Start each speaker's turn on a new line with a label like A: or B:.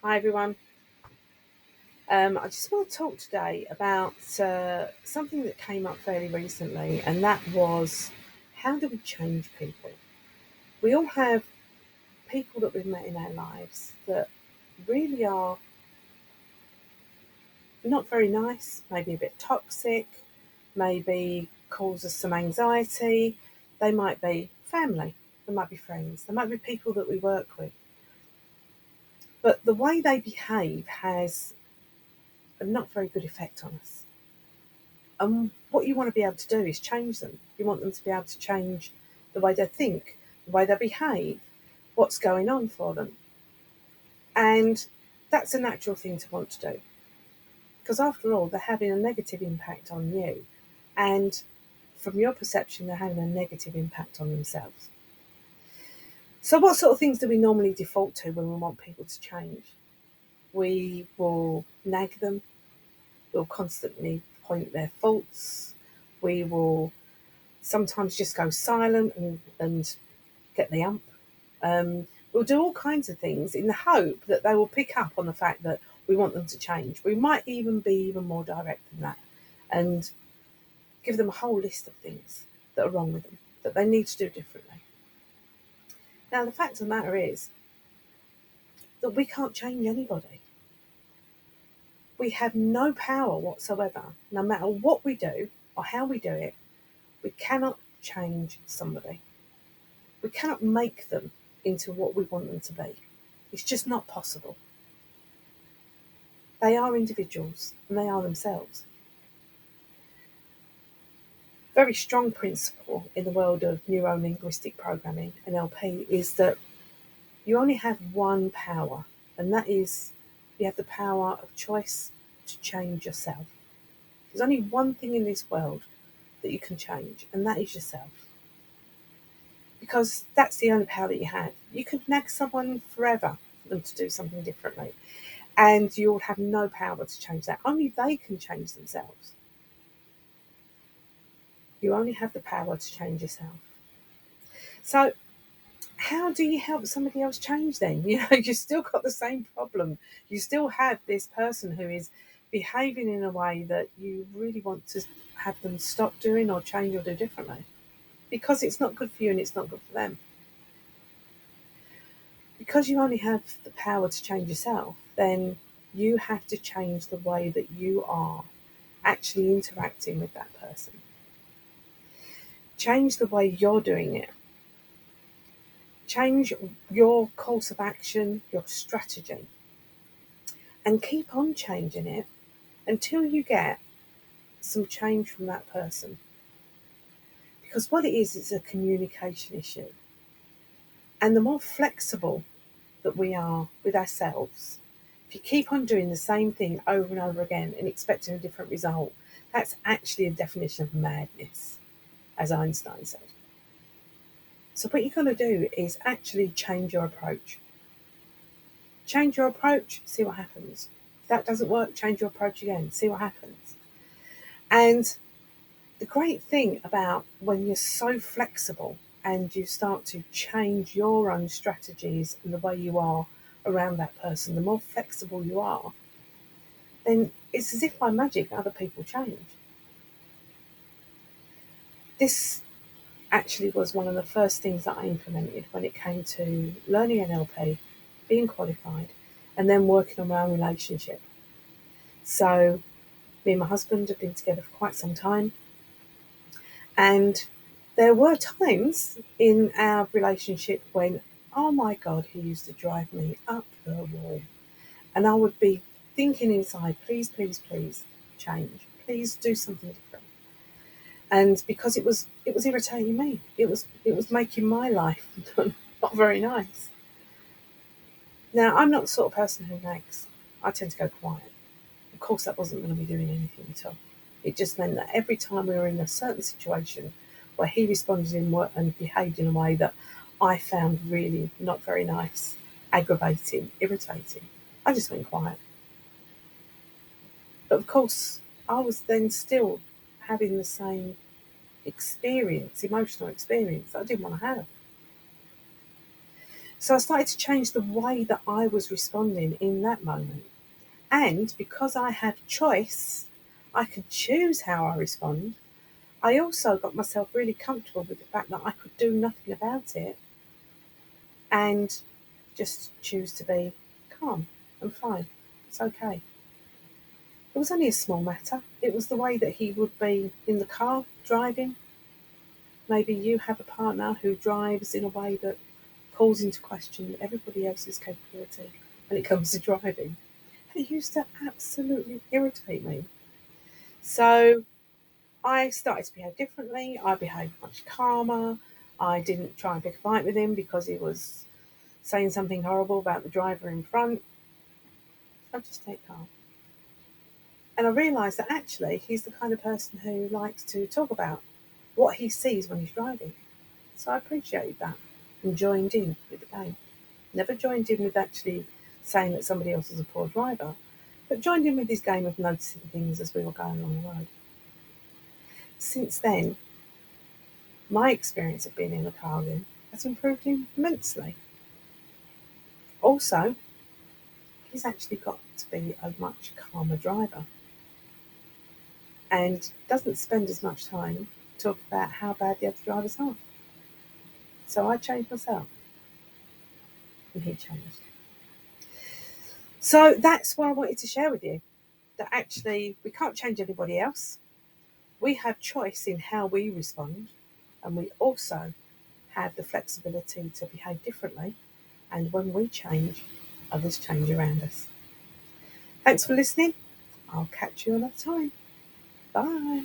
A: Hi everyone. I just want to talk today about something that came up fairly recently, and that was how do we change people? We all have people that we've met in our lives that really are not very nice, maybe a bit toxic, maybe cause us some anxiety. They might be family, they might be friends, they might be people that we work with. But the way they behave has a not very good effect on us. And what you want to be able to do is change them. You want them to be able to change the way they think, the way they behave, what's going on for them. And that's a natural thing to want to do. Because after all, they're having a negative impact on you. And from your perception, they're having a negative impact on themselves. So, what sort of things do we normally default to when we want people to change? We will nag them, we'll constantly point their faults, we will sometimes just go silent and get the ump. We'll do all kinds of things in the hope that they will pick up on the fact that we want them to change. We might even be even more direct than that and give them a whole list of things that are wrong with them, that they need to do differently. Now, the fact of the matter is that we can't change anybody. We have no power whatsoever, no matter what we do or how we do it. We cannot change somebody. We cannot make them into what we want them to be. It's just not possible. They are individuals and they are themselves. Very strong principle in the world of neuro linguistic programming, NLP, is that you only have one power, and that is you have the power of choice to change yourself. There's only one thing in this world that you can change, and that is yourself. Because that's the only power that you have. You can nag someone forever for them to do something differently, and you'll have no power to change that. Only they can change themselves. You only have the power to change yourself. So, how do you help somebody else change then? You've still got the same problem. You still have this person who is behaving in a way that you really want to have them stop doing or change or do differently because it's not good for you and it's not good for them. Because you only have the power to change yourself, then you have to change the way that you are actually interacting with that person. Change the way you're doing it. Change your course of action, your strategy, and keep on changing it until you get some change from that person. Because what it is, it's a communication issue. And the more flexible that we are with ourselves, if you keep on doing the same thing over and over again and expecting a different result, that's actually a definition of madness, as Einstein said. So, what you're going to do is actually change your approach. Change your approach, see what happens. If that doesn't work, change your approach again, see what happens. And the great thing about when you're so flexible and you start to change your own strategies and the way you are around that person, the more flexible you are, then it's as if by magic other people change. This actually was one of the first things that I implemented when it came to learning NLP, being qualified, and then working on my own relationship. So, me and my husband have been together for quite some time, and there were times in our relationship when, oh my God, he used to drive me up the wall. And I would be thinking inside, please, please, please change. Please do something different. And because it was irritating me. It was making my life not very nice. Now, I'm not the sort of person who nags. I tend to go quiet. Of course, that wasn't going to be doing anything at all. It just meant that every time we were in a certain situation where he responded in work and behaved in a way that I found really not very nice, aggravating, irritating, I just went quiet. But of course, I was then still having the same experience, emotional experience that I didn't want to have. So I started to change the way that I was responding in that moment. And because I had choice, I could choose how I respond. I also got myself really comfortable with the fact that I could do nothing about it and just choose to be calm and fine. It's okay. It was only a small matter. It was the way that he would be in the car driving. Maybe you have a partner who drives in a way that calls into question everybody else's capability when it comes to driving. And it used to absolutely irritate me. So I started to behave differently. I behaved much calmer. I didn't try and pick a fight with him because he was saying something horrible about the driver in front. I just take calm. And I realised that actually he's the kind of person who likes to talk about what he sees when he's driving. So I appreciated that and joined in with the game. Never joined in with actually saying that somebody else is a poor driver, but joined in with his game of noticing things as we were going along the road. Since then, my experience of being in the car with him has improved immensely. Also, he's actually got to be a much calmer driver and doesn't spend as much time talking about how bad the other drivers are. So I changed myself and he changed. So that's what I wanted to share with you, that actually we can't change anybody else. We have choice in how we respond, and we also have the flexibility to behave differently. And when we change, others change around us. Thanks for listening. I'll catch you another time. Bye.